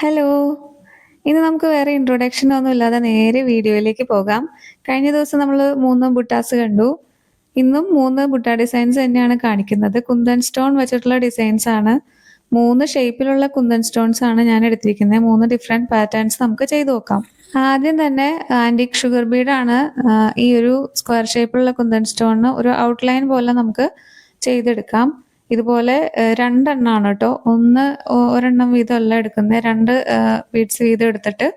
Hello. ഇന്ന് നമുക്ക് വേറെ ഇൻട്രൊഡക്ഷൻ ഒന്നും ഇല്ലാതെ നേരെ വീഡിയോയിലേക്ക് പോകാം. കഴിഞ്ഞ ദിവസം നമ്മൾ 3 ബുട്ടാസ് കണ്ടു. ഇന്നും 3 ബുട്ട ഡിസൈൻസ് തന്നെയാണ് കാണിക്കുന്നത്. കുന്തൻ സ്റ്റോൺ വെച്ചിട്ടുള്ള ഡിസൈൻസ് ആണ്. 3 ഷേപ്പിലുള്ള കുന്തൻ സ്റ്റോൺസ് ആണ് ഞാൻ എടുത്തിരിക്കുന്നത്. 3 ഡിഫറെന്റ് പാറ്റേൺസ് നമുക്ക് ചെയ്തു നോക്കാം. ആദ്യം തന്നെ ആന്റിക് ഷുഗർ ബീഡാണ് ഈ ഒരു സ്ക്വയർ ഷേപ്പിലുള്ള കുന്തൻ സ്റ്റോണിന് ഒരു ഔട്ട്ലൈൻ പോലെ നമുക്ക് ചെയ്തെടുക്കാം. ഇതുപോലെ 2 എണ്ണമാണ് കേട്ടോ. ഒരെണ്ണം വീതമല്ല എടുക്കുന്നത്. 2 ബീഡ്സ് വീതം എടുത്തിട്ട്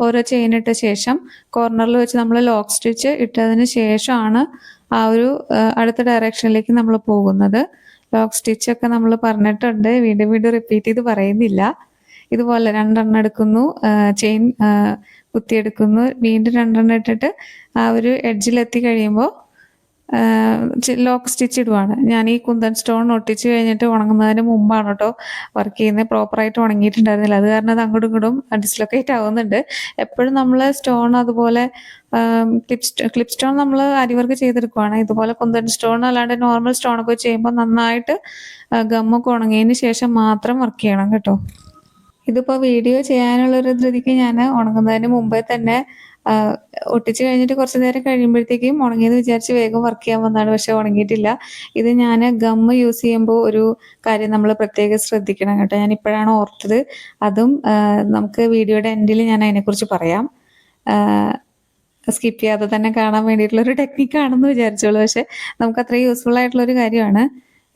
ഓരോ ചെയിൻ ഇട്ട ശേഷം കോർണറിൽ വെച്ച് നമ്മൾ ലോക്ക് സ്റ്റിച്ച് ഇട്ടതിന് ശേഷമാണ് ആ ഒരു അടുത്ത ഡയറക്ഷനിലേക്ക് നമ്മൾ പോകുന്നത്. ലോക്ക് സ്റ്റിച്ചൊക്കെ നമ്മൾ പറഞ്ഞിട്ടുണ്ട്. വീണ്ടും വീണ്ടും റിപ്പീറ്റ് ചെയ്ത് പറയുന്നില്ല. ഇതുപോലെ 2 എണ്ണം എടുക്കുന്നു, ചെയിൻ കുത്തിയെടുക്കുന്നു, വീണ്ടും 2 എണ്ണം ഇട്ടിട്ട് ആ ഒരു എഡ്ജിലെത്തി കഴിയുമ്പോൾ ലോക്ക് സ്റ്റിച്ച് ഇടുവാണ്. ഞാൻ ഈ കുന്തൻ സ്റ്റോൺ ഒട്ടിച്ച് കഴിഞ്ഞിട്ട് ഉണങ്ങുന്നതിന് മുമ്പാണ് കേട്ടോ വർക്ക് ചെയ്യുന്നത്. പ്രോപ്പറായിട്ട് ഉണങ്ങിയിട്ടുണ്ടായിരുന്നില്ല. അത് കാരണം അത് അങ്ങോട്ടും ഇങ്ങോട്ടും ഡിസ്ലൊക്കേറ്റ് ആവുന്നുണ്ട്. എപ്പോഴും നമ്മൾ സ്റ്റോൺ അതുപോലെ ക്ലിപ്പ് സ്റ്റോൺ നമ്മൾ അരിവർക്ക് ചെയ്തെടുക്കുവാണ്. ഇതുപോലെ കുന്തൻ സ്റ്റോൺ അല്ലാണ്ട് നോർമൽ സ്റ്റോണൊക്കെ ചെയ്യുമ്പോൾ നന്നായിട്ട് ഗമ്മൊക്കെ ഉണങ്ങിയതിന് ശേഷം മാത്രം വർക്ക് ചെയ്യണം കേട്ടോ. ഇതിപ്പോൾ വീഡിയോ ചെയ്യാനുള്ളൊരു ധൃതിക്ക് ഞാൻ ഉണങ്ങുന്നതിന് മുമ്പേ തന്നെ ഒട്ടിച്ച് കഴിഞ്ഞിട്ട് കുറച്ച് നേരം കഴിയുമ്പോഴത്തേക്കും ഉണങ്ങിയെന്ന് വിചാരിച്ച് വേഗം വർക്ക് ചെയ്യാൻ വന്നതാണ്. പക്ഷെ ഉണങ്ങിയിട്ടില്ല. ഇത് ഞാൻ ഗമ്മ് യൂസ് ചെയ്യുമ്പോൾ ഒരു കാര്യം നമ്മൾ പ്രത്യേകം ശ്രദ്ധിക്കണം കേട്ടോ. ഞാൻ ഇപ്പോഴാണ് ഓർത്തത്. അതും നമുക്ക് വീഡിയോയുടെ എൻഡിൽ ഞാൻ അതിനെക്കുറിച്ച് പറയാം. സ്കിപ്പ് ചെയ്യാതെ തന്നെ കാണാൻ വേണ്ടിയിട്ടുള്ളൊരു ടെക്നിക്കാണെന്ന് വിചാരിച്ചോളൂ. പക്ഷെ നമുക്ക് അത്രയും യൂസ്ഫുൾ ആയിട്ടുള്ളൊരു കാര്യമാണ്.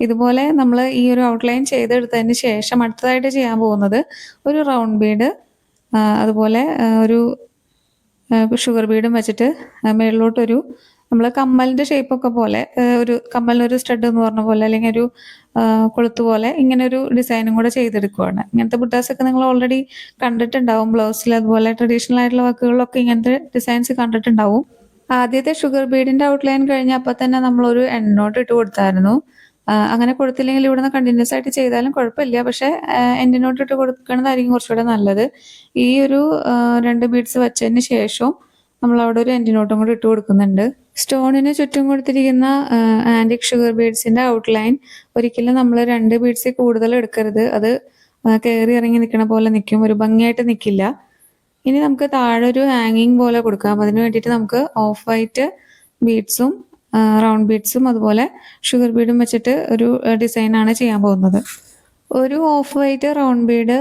ഇതുപോലെ നമ്മൾ ഈ ഒരു ഔട്ട്ലൈൻ ചെയ്തെടുത്തതിന് ശേഷം അടുത്തതായിട്ട് ചെയ്യാൻ പോകുന്നത് ഒരു റൗണ്ട് ബീഡ്, അതുപോലെ ഒരു ഷുഗർ ബീഡും വെച്ചിട്ട് മേളിലോട്ടൊരു നമ്മൾ കമ്മലിൻ്റെ ഷേപ്പൊക്കെ പോലെ ഒരു കമ്മലിനൊരു സ്റ്റഡ് എന്ന് പറഞ്ഞ പോലെ അല്ലെങ്കിൽ ഒരു കൊളുത്ത് പോലെ ഇങ്ങനെ ഒരു ഡിസൈനും കൂടെ ചെയ്തെടുക്കുവാണ്. ഇങ്ങനത്തെ ബുട്ടാസൊക്കെ നിങ്ങൾ ഓൾറെഡി കണ്ടിട്ടുണ്ടാവും. ബ്ലൗസിൽ അതുപോലെ ട്രഡീഷണൽ ആയിട്ടുള്ള വർക്കുകളിലൊക്കെ ഇങ്ങനത്തെ ഡിസൈൻസ് കണ്ടിട്ടുണ്ടാവും. ആദ്യത്തെ ഷുഗർ ബീഡിൻ്റെ ഔട്ട്ലൈൻ കഴിഞ്ഞ അപ്പോൾ തന്നെ നമ്മളൊരു എൻഡ് നോട്ട് ഇട്ട് കൊടുത്തായിരുന്നു. അങ്ങനെ കൊടുത്തില്ലെങ്കിൽ ഇവിടുന്ന് കണ്ടിന്യൂസ് ആയിട്ട് ചെയ്താലും കുഴപ്പമില്ല. പക്ഷെ എൻഡ് നോട്ട് ഇട്ട് കൊടുക്കുന്നതായിരിക്കും കുറച്ചുകൂടെ നല്ലത്. ഈ ഒരു 2 ബീഡ്സ് വെച്ചതിന് ശേഷവും നമ്മൾ അവിടെ ഒരു എൻഡ് നോട്ടും കൂടി ഇട്ട് കൊടുക്കുന്നുണ്ട്. സ്റ്റോണിന് ചുറ്റും കൊടുത്തിരിക്കുന്ന ആന്റിക് ഷുഗർ ബീഡ്സിന്റെ ഔട്ട്ലൈൻ ഒരിക്കലും നമ്മൾ 2 ബീഡ്സിൽ കൂടുതൽ എടുക്കരുത്. അത് കയറി ഇറങ്ങി നിൽക്കണ പോലെ നിൽക്കും, ഒരു ഭംഗിയായിട്ട് നിൽക്കില്ല. ഇനി നമുക്ക് താഴെ ഒരു ഹാങ്ങിങ് പോലെ കൊടുക്കാം. അതിന് വേണ്ടിയിട്ട് നമുക്ക് ഓഫ് വൈറ്റ് ബീഡ്സും റൗണ്ട് ബീഡ്സും അതുപോലെ ഷുഗർ ബീഡും വെച്ചിട്ട് ഒരു ഡിസൈനാണ് ചെയ്യാൻ പോകുന്നത്. ഒരു ഓഫ് വൈറ്റ് റൗണ്ട് ബീഡ്,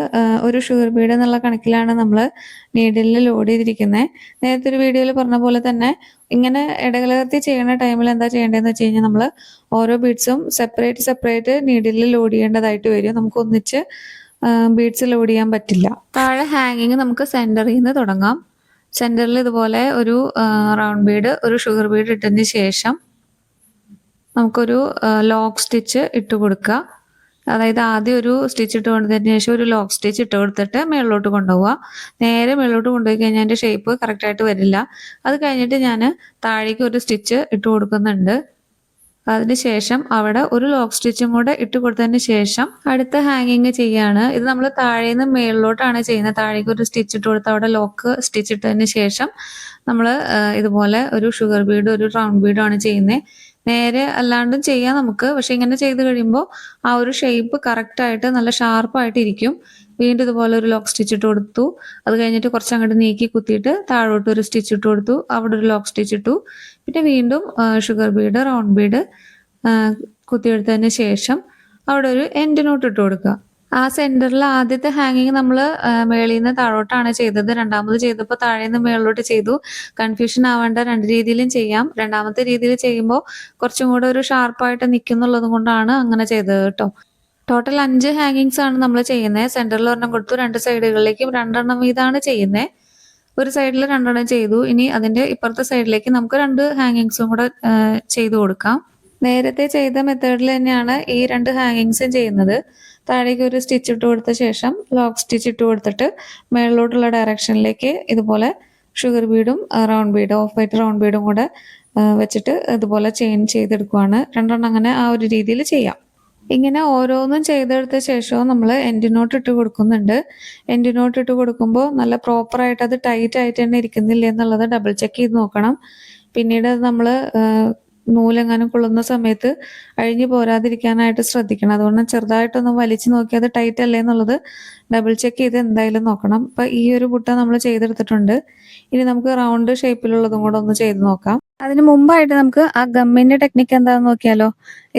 ഒരു ഷുഗർ ബീഡ് എന്നുള്ള കണക്കിലാണ് നമ്മൾ നീഡിലിൽ ലോഡ് ചെയ്തിരിക്കുന്നത്. നേരത്തെ ഒരു വീഡിയോയിൽ പറഞ്ഞ പോലെ തന്നെ ഇങ്ങനെ ഇടകലർത്തി ചെയ്യുന്ന ടൈമിൽ എന്താ ചെയ്യേണ്ടതെന്ന് വെച്ച് കഴിഞ്ഞാൽ നമ്മൾ ഓരോ ബീഡ്സും സെപ്പറേറ്റ് നീഡിലിൽ ലോഡ് ചെയ്യേണ്ടതായിട്ട് വരും. നമുക്ക് ഒന്നിച്ച് ബീഡ്സ് ലോഡ് ചെയ്യാൻ പറ്റില്ല. താഴെ ഹാങ്ങിങ് നമുക്ക് സെൻറ്ററിൽ നിന്ന് തുടങ്ങാം. സെൻറ്ററിൽ ഇതുപോലെ ഒരു റൗണ്ട് ബീഡ്, ഒരു ഷുഗർ ബീഡ് ഇട്ടതിന് ശേഷം നമുക്കൊരു ലോക്ക് സ്റ്റിച്ച് ഇട്ട് കൊടുക്കുക. അതായത് ആദ്യം ഒരു സ്റ്റിച്ച് ഇട്ട് കൊടുത്തതിന് ശേഷം ഒരു ലോക്ക് സ്റ്റിച്ച് ഇട്ട് കൊടുത്തിട്ട് മേളിലോട്ട് കൊണ്ടുപോവുക. നേരെ മേളിലോട്ട് കൊണ്ടുപോയി കഴിഞ്ഞാൽ അതിൻ്റെ ഷേപ്പ് കറക്റ്റായിട്ട് വരില്ല. അത് കഴിഞ്ഞിട്ട് ഞാൻ താഴേക്ക് ഒരു സ്റ്റിച്ച് ഇട്ട് കൊടുക്കുന്നുണ്ട്. അതിനുശേഷം അവിടെ ഒരു ലോക്ക് സ്റ്റിച്ചും കൂടെ ഇട്ട് കൊടുത്തതിന് ശേഷം അടുത്ത ഹാങ്ങിങ് ചെയ്യാണ്. ഇത് നമ്മൾ താഴേന്ന് മേളിലോട്ടാണ് ചെയ്യുന്നത്. താഴേക്ക് ഒരു സ്റ്റിച്ച് ഇട്ട് കൊടുത്ത് അവിടെ ലോക്ക് സ്റ്റിച്ച് ഇട്ടതിന് ശേഷം നമ്മൾ ഇതുപോലെ ഒരു ഷുഗർ ബീഡ്, ഒരു റൗണ്ട് ബീഡും ആണ് ചെയ്യുന്നത്. നേരെ അല്ലാണ്ടും ചെയ്യാം നമുക്ക്. പക്ഷെ ഇങ്ങനെ ചെയ്ത് കഴിയുമ്പോൾ ആ ഒരു ഷേപ്പ് കറക്റ്റായിട്ട് നല്ല ഷാർപ്പായിട്ട് ഇരിക്കും. വീണ്ടും ഇതുപോലെ ഒരു ലോക്ക് സ്റ്റിച്ച് ഇട്ട് കൊടുത്തു. അത് കഴിഞ്ഞിട്ട് കുറച്ച് അങ്ങോട്ട് നീക്കി കുത്തിയിട്ട് താഴോട്ട് ഒരു സ്റ്റിച്ച് ഇട്ട് കൊടുത്തു. അവിടെ ഒരു ലോക്ക് സ്റ്റിച്ച് ഇട്ടു. പിന്നെ വീണ്ടും ഷുഗർ ബീഡ്, റൗണ്ട് ബീഡ് കുത്തിയെടുത്തതിന് ശേഷം അവിടെ ഒരു എൻഡ് നോട്ട് ഇട്ട് കൊടുക്കുക. ആ സെന്ററിൽ ആദ്യത്തെ ഹാങ്ങിങ് നമ്മൾ മേളിൽ നിന്ന് താഴോട്ടാണ് ചെയ്തത്. രണ്ടാമത് ചെയ്തപ്പോൾ താഴേന്ന് മേളിലോട്ട് ചെയ്തു. കൺഫ്യൂഷൻ ആവേണ്ട, 2 രീതിയിലും ചെയ്യാം. രണ്ടാമത്തെ രീതിയിൽ ചെയ്യുമ്പോൾ കുറച്ചും കൂടെ ഒരു ഷാർപ്പായിട്ട് നിൽക്കുന്നുള്ളത് കൊണ്ടാണ് അങ്ങനെ ചെയ്തത് കേട്ടോ. ടോട്ടൽ 5 ഹാങ്ങിങ്സ് ആണ് നമ്മൾ ചെയ്യുന്നത്. സെന്ററിൽ ഒരെണ്ണം കൊടുത്തു, 2 സൈഡുകളിലേക്കും 2 എണ്ണം വീതമാണ് ചെയ്യുന്നത്. ഒരു സൈഡിൽ 2 എണ്ണം ചെയ്തു. ഇനി അതിന്റെ ഇപ്പുറത്തെ സൈഡിലേക്ക് നമുക്ക് 2 ഹാങ്ങിങ്സും കൂടെ ചെയ്തു കൊടുക്കാം. നേരത്തെ ചെയ്ത മെത്തേഡിൽ തന്നെയാണ് ഈ 2 ഹാങ്ങിങ്സും ചെയ്യുന്നത്. താഴേക്ക് ഒരു സ്റ്റിച്ച് ഇട്ട് കൊടുത്ത ശേഷം ലോക്ക് സ്റ്റിച്ച് ഇട്ട് കൊടുത്തിട്ട് മേളിലോട്ടുള്ള ഡയറക്ഷനിലേക്ക് ഇതുപോലെ ഷുഗർ ബീഡും റൗണ്ട് ബീഡും, ഓഫ് വൈറ്റ് റൗണ്ട് ബീഡും കൂടെ വെച്ചിട്ട് ഇതുപോലെ ചെയിൻ ചെയ്തെടുക്കുവാണ്. 2 എണ്ണം അങ്ങനെ ആ ഒരു രീതിയിൽ ചെയ്യാം. ഇങ്ങനെ ഓരോന്നും ചെയ്തെടുത്ത ശേഷവും നമ്മൾ എൻഡ് നോട്ട് ഇട്ട് കൊടുക്കുന്നുണ്ട്. എൻഡ് നോട്ട് ഇട്ട് കൊടുക്കുമ്പോൾ നല്ല പ്രോപ്പറായിട്ട് അത് ടൈറ്റ് ആയിട്ട് തന്നെ ഇരിക്കുന്നില്ല എന്നുള്ളത് ഡബിൾ ചെക്ക് ചെയ്ത് നോക്കണം. പിന്നീട് നമ്മൾ നൂലെങ്ങാനും കൊള്ളുന്ന സമയത്ത് അഴിഞ്ഞു പോരാതിരിക്കാനായിട്ട് ശ്രദ്ധിക്കണം. അതുകൊണ്ട് ചെറുതായിട്ടൊന്ന് വലിച്ചു നോക്കി അത് ടൈറ്റ് അല്ലേ എന്നുള്ളത് ഡബിൾ ചെക്ക് ചെയ്ത് എന്തായാലും നോക്കണം. അപ്പം ഈ ഒരു ബുട്ട നമ്മൾ ചെയ്തെടുത്തിട്ടുണ്ട്. ഇനി നമുക്ക് റൗണ്ട് ഷേപ്പിലുള്ളതും കൂടെ ഒന്ന് ചെയ്ത് നോക്കാം. അതിന് മുമ്പായിട്ട് നമുക്ക് ആ ഗമ്മിന്റെ ടെക്നിക്ക് എന്താണെന്ന് നോക്കിയാലോ.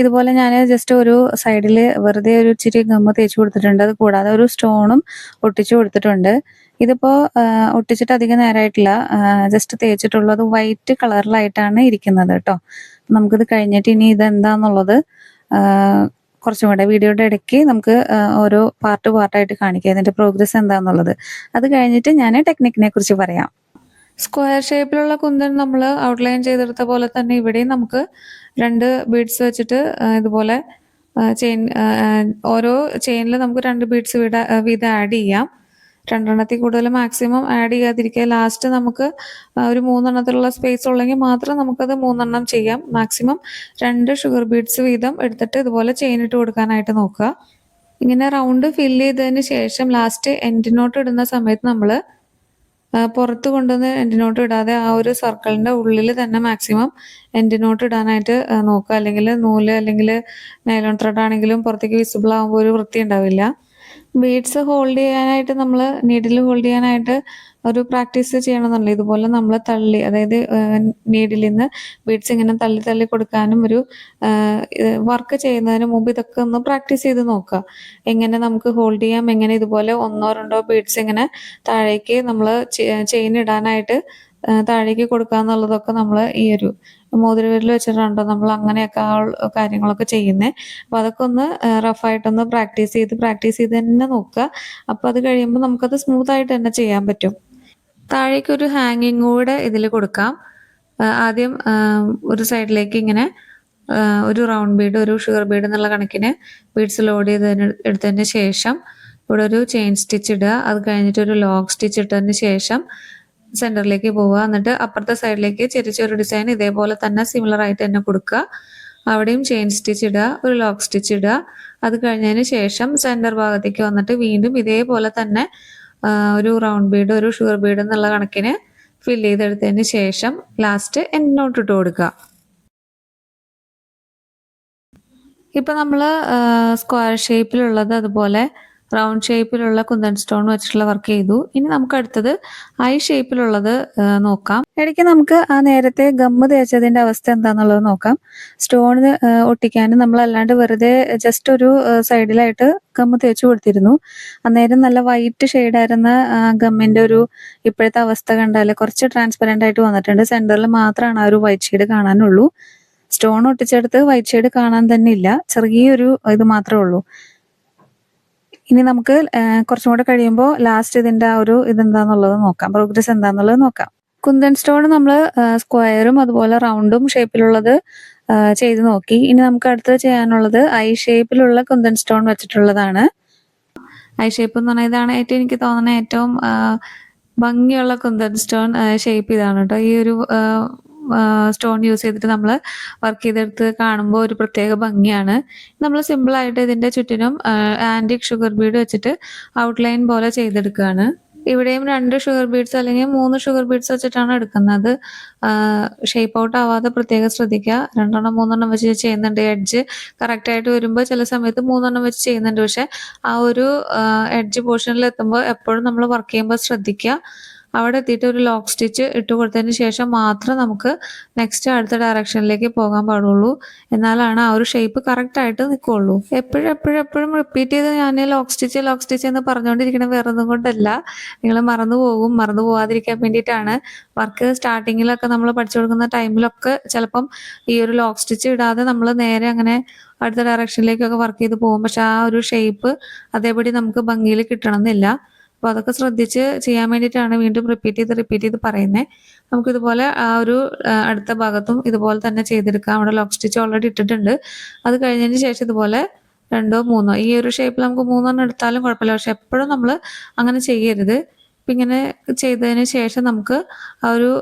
ഇതുപോലെ ഞാൻ ജസ്റ്റ് ഒരു സൈഡിൽ വെറുതെ ഒരു ഇച്ചിരി ഗമ്മ് തേച്ച് കൊടുത്തിട്ടുണ്ട്. അത് കൂടാതെ ഒരു സ്റ്റോണും ഒട്ടിച്ചു കൊടുത്തിട്ടുണ്ട്. ഇതിപ്പോ ഒട്ടിച്ചിട്ട് അധികം നേരമായിട്ടില്ല. ജസ്റ്റ് തേച്ചിട്ടുള്ളൂ. അത് വൈറ്റ് കളറിലായിട്ടാണ് ഇരിക്കുന്നത് കേട്ടോ. നമുക്കിത് കഴിഞ്ഞിട്ട് ഇനി ഇതെന്താന്നുള്ളത് കുറച്ചും കൂടെ വീഡിയോയുടെ ഇടയ്ക്ക് നമുക്ക് ഓരോ പാർട്ടായിട്ട് കാണിക്കാം ഇതിന്റെ പ്രോഗ്രസ് എന്താന്നുള്ളത്. അത് കഴിഞ്ഞിട്ട് ഞാൻ ടെക്നിക്കിനെ കുറിച്ച് പറയാം. സ്ക്വയർ ഷേപ്പിലുള്ള കുന്തൻ നമ്മൾ ഔട്ട്ലൈൻ ചെയ്തെടുത്ത പോലെ തന്നെ ഇവിടെയും നമുക്ക് 2 ബീഡ്സ് വെച്ചിട്ട് ഇതുപോലെ ചെയിൻ ഓരോ ചെയിനിൽ നമുക്ക് 2 ബീഡ്സ് വീതം ആഡ് ചെയ്യാം. 2 എണ്ണത്തിൽ കൂടുതൽ മാക്സിമം ആഡ് ചെയ്യാതിരിക്കുക. ലാസ്റ്റ് നമുക്ക് ഒരു 3 എണ്ണത്തിലുള്ള സ്പേസ് ഉള്ളെങ്കിൽ മാത്രം നമുക്കത് 3 എണ്ണം ചെയ്യാം. മാക്സിമം 2 ഷുഗർ ബീഡ്സ് വീതം എടുത്തിട്ട് ഇതുപോലെ ചെയിൻ ഇട്ട് കൊടുക്കാനായിട്ട് നോക്കുക. ഇങ്ങനെ റൗണ്ട് ഫില്ല് ചെയ്തതിന് ശേഷം ലാസ്റ്റ് എൻഡ് നോട്ട് ഇടുന്ന സമയത്ത് നമ്മൾ പുറത്ത് കൊണ്ടുവന്ന് എൻഡ് നോട്ട് ഇടാതെ ആ ഒരു സർക്കിളിൻ്റെ ഉള്ളിൽ തന്നെ മാക്സിമം എൻഡ് നോട്ട് ഇടാനായിട്ട് നോക്കുക. അല്ലെങ്കിൽ നൂല് അല്ലെങ്കിൽ നൈലോൺ ത്രെഡ് ആണെങ്കിലും പുറത്തേക്ക് വിസിബിൾ ആകുമ്പോൾ ഒരു വൃത്തി ഉണ്ടാവില്ല. ബീഡ്സ് ഹോൾഡ് ചെയ്യാനായിട്ട് നമ്മൾ നീഡിൽ ഹോൾഡ് ചെയ്യാനായിട്ട് ഒരു പ്രാക്ടീസ് ചെയ്യണമെന്നുണ്ട്. ഇതുപോലെ നമ്മൾ തള്ളി, അതായത് നീഡിൽ നിന്ന് ബീഡ്സ് ഇങ്ങനെ തള്ളി തള്ളി കൊടുക്കാനും ഒരു വർക്ക് ചെയ്യുന്നതിന് മുമ്പ് ഇതൊക്കെ ഒന്ന് പ്രാക്ടീസ് ചെയ്ത് നോക്കുക. എങ്ങനെ നമുക്ക് ഹോൾഡ് ചെയ്യാം, എങ്ങനെ ഇതുപോലെ 1-2 ബീഡ്സ് ഇങ്ങനെ താഴേക്ക് നമ്മൾ ചെയിൻ ഇടാനായിട്ട് താഴേക്ക് കൊടുക്കുക എന്നുള്ളതൊക്കെ നമ്മൾ ഈ ഒരു മോതിരവിരൽ വെച്ചിട്ടുണ്ടോ നമ്മൾ അങ്ങനെയൊക്കെ ആ കാര്യങ്ങളൊക്കെ ചെയ്യുന്നത്. അപ്പോൾ അതൊക്കെ ഒന്ന് റഫായിട്ടൊന്ന് പ്രാക്ടീസ് ചെയ്ത് തന്നെ നോക്കുക. അപ്പോൾ അത് കഴിയുമ്പോൾ നമുക്കത് സ്മൂത്തായിട്ട് തന്നെ ചെയ്യാൻ പറ്റും. താഴേക്കൊരു ഹാങ്ങിങ് കൂടെ ഇതിൽ കൊടുക്കാം. ആദ്യം ഒരു സൈഡിലേക്ക് ഇങ്ങനെ ഒരു റൗണ്ട് ബീഡ്, ഒരു ഷുഗർ ബീഡ് എന്നുള്ള കണക്കിന് ബീഡ്സ് ലോഡ് എടുത്തതിന് ശേഷം ഇവിടെ ഒരു ചെയിൻ സ്റ്റിച്ച് ഇടുക. അത് കഴിഞ്ഞിട്ട് ഒരു ലോക്ക് സ്റ്റിച്ച് ഇട്ടതിന് ശേഷം സെൻറ്ററിലേക്ക് പോവുക. എന്നിട്ട് അപ്പുറത്തെ സൈഡിലേക്ക് ചെറിയൊരു ഡിസൈൻ ഇതേപോലെ തന്നെ സിമിലർ ആയിട്ട് തന്നെ കൊടുക്കുക. അവിടെയും ചെയിൻ സ്റ്റിച്ച് ഇടുക, ഒരു ലോക്ക് സ്റ്റിച്ച് ഇടുക. അത് കഴിഞ്ഞതിന് ശേഷം സെൻറ്റർ ഭാഗത്തേക്ക് വന്നിട്ട് വീണ്ടും ഇതേപോലെ തന്നെ ഒരു റൗണ്ട് ബീഡ്, ഒരു ഷുഗർ ബീഡ് എന്നുള്ള കണക്കിന് ഫില്ല് ചെയ്തെടുത്തതിന് ശേഷം ലാസ്റ്റ് എൻഡ് നോട്ട് ഇട്ട് കൊടുക്കുക. ഇപ്പം നമ്മൾ സ്ക്വയർ ഷേപ്പിലുള്ളത് അതുപോലെ റൗണ്ട് ഷേപ്പിലുള്ള കുന്തൻ സ്റ്റോൺ വെച്ചിട്ടുള്ള വർക്ക് ചെയ്തു. ഇനി നമുക്ക് അടുത്തത് ഐ ഷേപ്പിലുള്ളത് നോക്കാം. ഇടയ്ക്ക് നമുക്ക് ആ നേരത്തെ ഗമ്മ് തേച്ചതിന്റെ അവസ്ഥ എന്താണെന്നുള്ളത് നോക്കാം. സ്റ്റോൺ ഒട്ടിക്കാനും നമ്മൾ അല്ലാണ്ട് വെറുതെ ജസ്റ്റ് ഒരു സൈഡിലായിട്ട് ഗമ്മ് തേച്ച് കൊടുത്തിരുന്നു. അന്നേരം നല്ല വൈറ്റ് ഷെയ്ഡായിരുന്ന ഗമ്മിന്റെ ഒരു ഇപ്പോഴത്തെ അവസ്ഥ കണ്ടാൽ കുറച്ച് ട്രാൻസ്പെറൻ്റ് ആയിട്ട് വന്നിട്ടുണ്ട്. സെന്ററിൽ മാത്രമാണ് ആ ഒരു വൈറ്റ് ഷെയ്ഡ് കാണാനുള്ളൂ. സ്റ്റോൺ ഒട്ടിച്ചെടുത്ത് വൈറ്റ് ഷെയ്ഡ് കാണാൻ തന്നെ ഇല്ല, ചെറിയൊരു ഇത് മാത്രമേ ഉള്ളൂ. ഇനി നമുക്ക് കുറച്ചും കൂടെ കഴിയുമ്പോൾ ലാസ്റ്റ് ഇതിന്റെ ആ ഒരു ഇതെന്താന്നുള്ളത് നോക്കാം, പ്രോഗ്രസ് എന്താന്നുള്ളത് നോക്കാം. കുന്തൻ സ്റ്റോൺ നമ്മൾ സ്ക്വയറും അതുപോലെ റൗണ്ടും ഷേപ്പിലുള്ളത് ചെയ്ത് നോക്കി. ഇനി നമുക്ക് അടുത്തത് ചെയ്യാനുള്ളത് ഐ ഷേപ്പിലുള്ള കുന്തൻ സ്റ്റോൺ വെച്ചിട്ടുള്ളതാണ്. ഐ ഷേപ്പ് എന്ന് പറഞ്ഞാൽ ഇതാണ് ഏറ്റവും എനിക്ക് തോന്നുന്ന ഏറ്റവും ഭംഗിയുള്ള കുന്തൻ സ്റ്റോൺ ഷേപ്പ് ഇതാണ് കേട്ടോ. ഈ ഒരു സ്റ്റോൺ യൂസ് ചെയ്തിട്ട് നമ്മൾ വർക്ക് ചെയ്തെടുത്ത് കാണുമ്പോൾ ഒരു പ്രത്യേക ഭംഗിയാണ്. നമ്മൾ സിമ്പിളായിട്ട് ഇതിൻ്റെ ചുറ്റിനും ആൻറ്റിക് ഷുഗർ ബീഡ് വെച്ചിട്ട് ഔട്ട്ലൈൻ പോലെ ചെയ്തെടുക്കുകയാണ്. ഇവിടെയും 2 ഷുഗർ ബീഡ്സ് അല്ലെങ്കിൽ 3 ഷുഗർ ബീഡ്സ് വെച്ചിട്ടാണ് എടുക്കുന്നത്. ഷേപ്പ് ഔട്ട് ആവാതെ പ്രത്യേകം ശ്രദ്ധിക്കുക. 2 3 വെച്ച് ചെയ്യുന്നുണ്ട്. എഡ്ജ് കറക്റ്റായിട്ട് വരുമ്പോൾ ചില സമയത്ത് 3 വെച്ച് ചെയ്യുന്നുണ്ട്. പക്ഷെ ആ ഒരു എഡ്ജ് പോർഷനിൽ എത്തുമ്പോൾ എപ്പോഴും നമ്മൾ വർക്ക് ചെയ്യുമ്പോൾ ശ്രദ്ധിക്കുക. അവിടെ എത്തിയിട്ട് ഒരു ലോക്ക് സ്റ്റിച്ച് ഇട്ട് കൊടുത്തതിന് ശേഷം മാത്രം നമുക്ക് നെക്സ്റ്റ് അടുത്ത ഡയറക്ഷനിലേക്ക് പോകാൻ പാടുള്ളൂ. എന്നാലാണ് ആ ഒരു ഷേപ്പ് കറക്റ്റായിട്ട് നിൽക്കുള്ളൂ. എപ്പോഴും റിപ്പീറ്റ് ചെയ്ത് ഞാൻ ലോക്ക് സ്റ്റിച്ച് എന്ന് പറഞ്ഞുകൊണ്ടിരിക്കണം, വേറെ ഒന്നും കൊണ്ടല്ല. നിങ്ങൾ മറന്നു പോകാതിരിക്കാൻ വേണ്ടിയിട്ടാണ്. വർക്ക് സ്റ്റാർട്ടിങ്ങിലൊക്കെ നമ്മൾ പഠിച്ചു കൊടുക്കുന്ന ടൈമിലൊക്കെ ചിലപ്പം ഈ ഒരു ലോക്ക് സ്റ്റിച്ച് ഇടാതെ നമ്മൾ നേരെ അങ്ങനെ അടുത്ത ഡയറക്ഷനിലേക്കൊക്കെ വർക്ക് ചെയ്ത് പോകും. പക്ഷെ ആ ഒരു ഷേപ്പ് അതേപടി നമുക്ക് ഭംഗിയിൽ കിട്ടണമെന്നില്ല. അപ്പോൾ അതൊക്കെ ശ്രദ്ധിച്ച് ചെയ്യാൻ വേണ്ടിയിട്ടാണ് വീണ്ടും റിപ്പീറ്റ് ചെയ്ത് പറയുന്നത്. നമുക്കിതുപോലെ ആ ഒരു അടുത്ത ഭാഗത്തും ഇതുപോലെ തന്നെ ചെയ്തെടുക്കാം. അവിടെ ലോക്ക് സ്റ്റിച്ച് ഓൾറെഡി ഇട്ടിട്ടുണ്ട്. അത് കഴിഞ്ഞതിന് ശേഷം ഇതുപോലെ 2 3 ഈ ഒരു ഷേപ്പിൽ നമുക്ക് 3 എടുത്താലും കുഴപ്പമില്ല. പക്ഷെ എപ്പോഴും നമ്മൾ അങ്ങനെ ചെയ്യരുത്. അപ്പം ഇങ്ങനെ ചെയ്തതിന് ശേഷം നമുക്ക് ആ ഒരു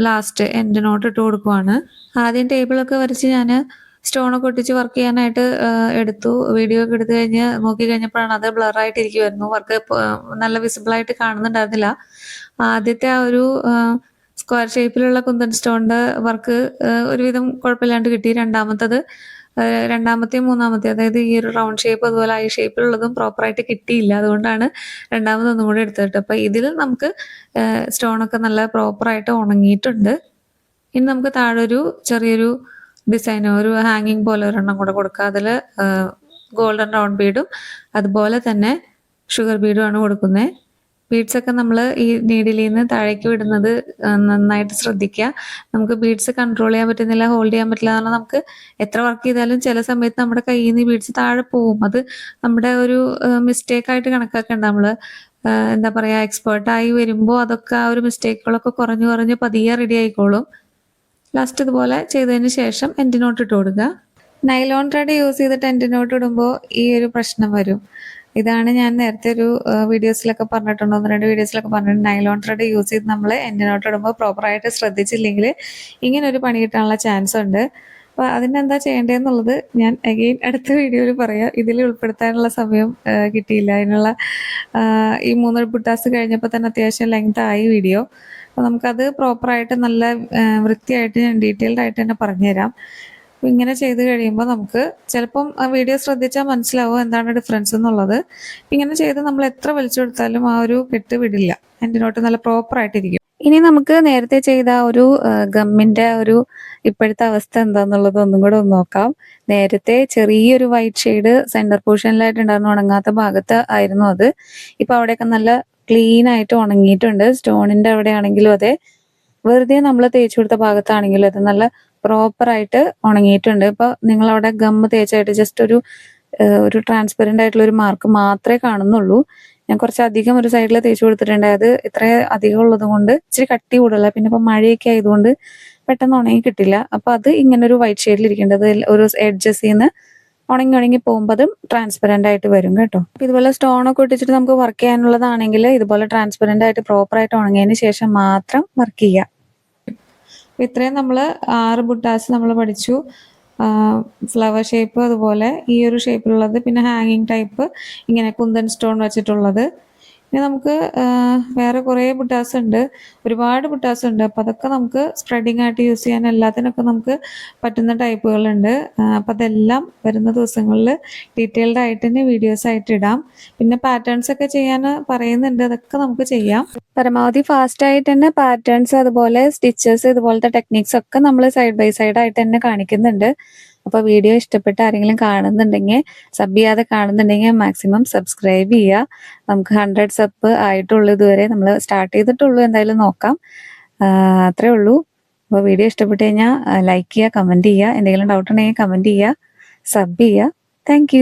ലാസ്റ്റ് എൻഡ് നോട്ട് ഇട്ട് കൊടുക്കുവാണ്. ആദ്യം ടേബിളൊക്കെ വരച്ച് ഞാൻ സ്റ്റോണൊക്കെ ഒട്ടിച്ച് വർക്ക് ചെയ്യാനായിട്ട് എടുത്തു. വീഡിയോ ഒക്കെ എടുത്തു കഴിഞ്ഞ് നോക്കി കഴിഞ്ഞപ്പോഴാണ് അത് ബ്ലറായിട്ട് ഇരിക്കുമായിരുന്നു. വർക്ക് നല്ല വിസിബിളായിട്ട് കാണുന്നുണ്ടായിരുന്നില്ല. ആദ്യത്തെ ആ ഒരു സ്ക്വയർ ഷേപ്പിലുള്ള കുന്തൻ സ്റ്റോണിന്റെ വർക്ക് ഒരുവിധം കുഴപ്പമില്ലാണ്ട് കിട്ടി. രണ്ടാമത്തെയും മൂന്നാമത്തെയും അതായത് ഈ ഒരു റൗണ്ട് ഷേപ്പ് അതുപോലെ ഐ ഷേപ്പിലുള്ളതും പ്രോപ്പറായിട്ട് കിട്ടിയില്ല. അതുകൊണ്ടാണ് രണ്ടാമതൊന്നും കൂടി എടുത്തിട്ട്. അപ്പൊ ഇതിൽ നമുക്ക് സ്റ്റോണൊക്കെ നല്ല പ്രോപ്പറായിട്ട് ഉണങ്ങിയിട്ടുണ്ട്. ഇനി നമുക്ക് താഴെ ഒരു ചെറിയൊരു ഡിസൈനോ ഒരു ഹാങ്ങിങ് പോലെ ഒരെണ്ണം കൂടെ കൊടുക്കുക. അതിൽ ഗോൾഡൻ റൗണ്ട് ബീഡും അതുപോലെ തന്നെ ഷുഗർ ബീഡും ആണ് കൊടുക്കുന്നത്. ബീഡ്സ് ഒക്കെ നമ്മൾ ഈ നീഡിലിൽ നിന്ന് താഴേക്ക് വിടുന്നത് നന്നായിട്ട് ശ്രദ്ധിക്കുക. നമുക്ക് ബീഡ്സ് കൺട്രോൾ ചെയ്യാൻ പറ്റുന്നില്ല, ഹോൾഡ് ചെയ്യാൻ പറ്റില്ല എന്ന് പറഞ്ഞാൽ നമുക്ക് എത്ര വർക്ക് ചെയ്താലും ചില സമയത്ത് നമ്മുടെ കയ്യിൽ നിന്ന് ബീഡ്സ് താഴെ പോവും. അത് നമ്മുടെ ഒരു മിസ്റ്റേക്ക് ആയിട്ട് കണക്കാക്കണ്ട. നമ്മൾ എന്താ പറയുക, എക്സ്പേർട്ടായി വരുമ്പോൾ അതൊക്കെ ആ ഒരു മിസ്റ്റേക്കുകളൊക്കെ കുറഞ്ഞ് പതിയെ റെഡി ആയിക്കോളും. ലാസ്റ്റ് ഇതുപോലെ ചെയ്തതിന് ശേഷം എൻഡ് നോട്ട് ഇട്ട് കൊടുക്കുക. നൈലോൺ ത്രെഡ് യൂസ് ചെയ്തിട്ട് എൻഡ് നോട്ട് ഇടുമ്പോൾ ഈ ഒരു പ്രശ്നം വരും. ഇതാണ് ഞാൻ നേരത്തെ ഒരു വീഡിയോസിലൊക്കെ പറഞ്ഞിട്ടുണ്ട്, 1-2 വീഡിയോസിലൊക്കെ പറഞ്ഞിട്ടുണ്ട്. നൈലോൺ ത്രെഡ് യൂസ് ചെയ്ത് നമ്മൾ എൻഡ് നോട്ട് ഇടുമ്പോൾ പ്രോപ്പറായിട്ട് ശ്രദ്ധിച്ചില്ലെങ്കിൽ ഇങ്ങനെ ഒരു പണി കിട്ടാനുള്ള ചാൻസ് ഉണ്ട്. അപ്പോൾ അതിനെന്താ ചെയ്യേണ്ടതെന്നുള്ളത് ഞാൻ അഗെയിൻ അടുത്ത വീഡിയോയിൽ പറയാം. ഇതിൽ ഉൾപ്പെടുത്താനുള്ള സമയം കിട്ടിയില്ല. അതിനുള്ള ഈ 3 ബുട്ടാസ് കഴിഞ്ഞപ്പോൾ തന്നെ അത്യാവശ്യം ലെങ്ത് ആയി വീഡിയോ. അപ്പോൾ നമുക്കത് പ്രോപ്പറായിട്ട് നല്ല വൃത്തിയായിട്ട് ഞാൻ ഡീറ്റെയിൽഡ് ആയിട്ട് തന്നെ പറഞ്ഞുതരാം. ഇങ്ങനെ ചെയ്ത് കഴിയുമ്പോൾ നമുക്ക് ചിലപ്പം ആ വീഡിയോ ശ്രദ്ധിച്ചാൽ മനസ്സിലാവും എന്താണ് ഡിഫറൻസ് എന്നുള്ളത്. ഇങ്ങനെ ചെയ്ത് നമ്മൾ എത്ര വലിച്ചു കൊടുത്താലും ആ ഒരു കെട്ട് വിടില്ല, എൻഡിനോട്ട് നല്ല പ്രോപ്പറായിട്ടിരിക്കും. ഇനി നമുക്ക് നേരത്തെ ചെയ്ത ഒരു ഗമ്മിന്റെ ഒരു ഇപ്പോഴത്തെ അവസ്ഥ എന്താന്നുള്ളത് ഒന്നും കൂടെ ഒന്ന് നോക്കാം. നേരത്തെ ചെറിയൊരു വൈറ്റ് ഷെയ്ഡ് സെന്റർ പോർഷനിലായിട്ട് ഉണ്ടായിരുന്നു, ഉണങ്ങാത്ത ഭാഗത്ത് ആയിരുന്നു അത്. ഇപ്പൊ അവിടെയൊക്കെ നല്ല ക്ലീൻ ആയിട്ട് ഉണങ്ങിയിട്ടുണ്ട്. സ്റ്റോണിന്റെ അവിടെ ആണെങ്കിലും അതെ, വെറുതെ നമ്മൾ തേച്ചു കൊടുത്ത ഭാഗത്താണെങ്കിലും അത് നല്ല പ്രോപ്പറായിട്ട് ഉണങ്ങിയിട്ടുണ്ട്. ഇപ്പൊ നിങ്ങൾ അവിടെ ഗമ്മ് തേച്ചായിട്ട് ജസ്റ്റ് ഒരു ട്രാൻസ്പെറന്റ് ആയിട്ടുള്ള ഒരു മാർക്ക് മാത്രമേ കാണുന്നുള്ളൂ. ഞാൻ കുറച്ചധികം ഒരു സൈഡിൽ തേച്ച് കൊടുത്തിട്ടുണ്ട്. അത് ഇത്ര അധികം ഉള്ളത് കൊണ്ട് ഇച്ചിരി കട്ടി കൂടുതല. പിന്നെ ഇപ്പൊ മഴയൊക്കെ ആയതുകൊണ്ട് പെട്ടെന്ന് ഉണങ്ങി കിട്ടില്ല. അപ്പൊ അത് ഇങ്ങനെ ഒരു വൈറ്റ് ഷെയ്ഡിൽ ഇരിക്കേണ്ടത് ഒരു എഡ്ജസിൽ നിന്ന് ഉണങ്ങി പോകുമ്പോൾ അതും ട്രാൻസ്പെറന്റ് ആയിട്ട് വരും കേട്ടോ. അപ്പൊ ഇതുപോലെ സ്റ്റോണൊക്കെ ഒട്ടിച്ചിട്ട് നമുക്ക് വർക്ക് ചെയ്യാനുള്ളതാണെങ്കിൽ ഇതുപോലെ ട്രാൻസ്പെറന്റ് ആയിട്ട് പ്രോപ്പറായിട്ട് ഉണങ്ങിയതിന് ശേഷം മാത്രം വർക്ക് ചെയ്യുക. ഇത്രയും നമ്മൾ 6 ബുട്ടാസ് നമ്മൾ പഠിച്ചു. ഫ്ലവർ ഷേപ്പ്, അതുപോലെ ഈ ഒരു ഷേപ്പിലുള്ളത്, പിന്നെ ഹാങ്ങിങ് ടൈപ്പ് ഇങ്ങനെ കുന്തൻ സ്റ്റോൺ വെച്ചിട്ടുള്ളത്. ഇനി നമുക്ക് വേറെ കുറേ ബുട്ടാസ് ഉണ്ട്, ഒരുപാട് ബുട്ടാസ് ഉണ്ട്. അപ്പോൾ അതൊക്കെ നമുക്ക് സ്പ്രെഡിങ് ആയിട്ട് യൂസ് ചെയ്യാൻ എല്ലാത്തിനൊക്കെ നമുക്ക് പറ്റുന്ന ടൈപ്പുകളുണ്ട്. അപ്പോൾ അതെല്ലാം വരുന്ന ദിവസങ്ങളിൽ ഡീറ്റെയിൽഡ് ആയിട്ട് തന്നെ വീഡിയോസ് ആയിട്ട് ഇടാം. പിന്നെ പാറ്റേൺസ് ഒക്കെ ചെയ്യാൻ പറയുന്നുണ്ട്, അതൊക്കെ നമുക്ക് ചെയ്യാം. പരമാവധി ഫാസ്റ്റ് ആയിട്ട് തന്നെ പാറ്റേൺസ് അതുപോലെ സ്റ്റിച്ചസ് ഇതുപോലത്തെ ടെക്നിക്സ് ഒക്കെ നമ്മൾ സൈഡ് ബൈ സൈഡ് ആയിട്ട് തന്നെ കാണിക്കുന്നുണ്ട്. അപ്പോൾ വീഡിയോ ഇഷ്ടപ്പെട്ട് ആരെങ്കിലും കാണുന്നുണ്ടെങ്കിൽ, സബ് ചെയ്യാതെ കാണുന്നുണ്ടെങ്കിൽ മാക്സിമം സബ്സ്ക്രൈബ് ചെയ്യുക. നമുക്ക് 100 സബ് ആയിട്ടുള്ളൂ, ഇതുവരെ നമ്മൾ സ്റ്റാർട്ട് ചെയ്തിട്ടുള്ളൂ. എന്തായാലും നോക്കാം, അത്രേ ഉള്ളൂ. അപ്പോൾ വീഡിയോ ഇഷ്ടപ്പെട്ട് കഴിഞ്ഞാൽ ലൈക്ക് ചെയ്യുക, കമൻറ്റ് ചെയ്യുക, എന്തെങ്കിലും ഡൗട്ട് ഉണ്ടെങ്കിൽ കമൻറ്റ് ചെയ്യുക, സബ് ചെയ്യുക. താങ്ക്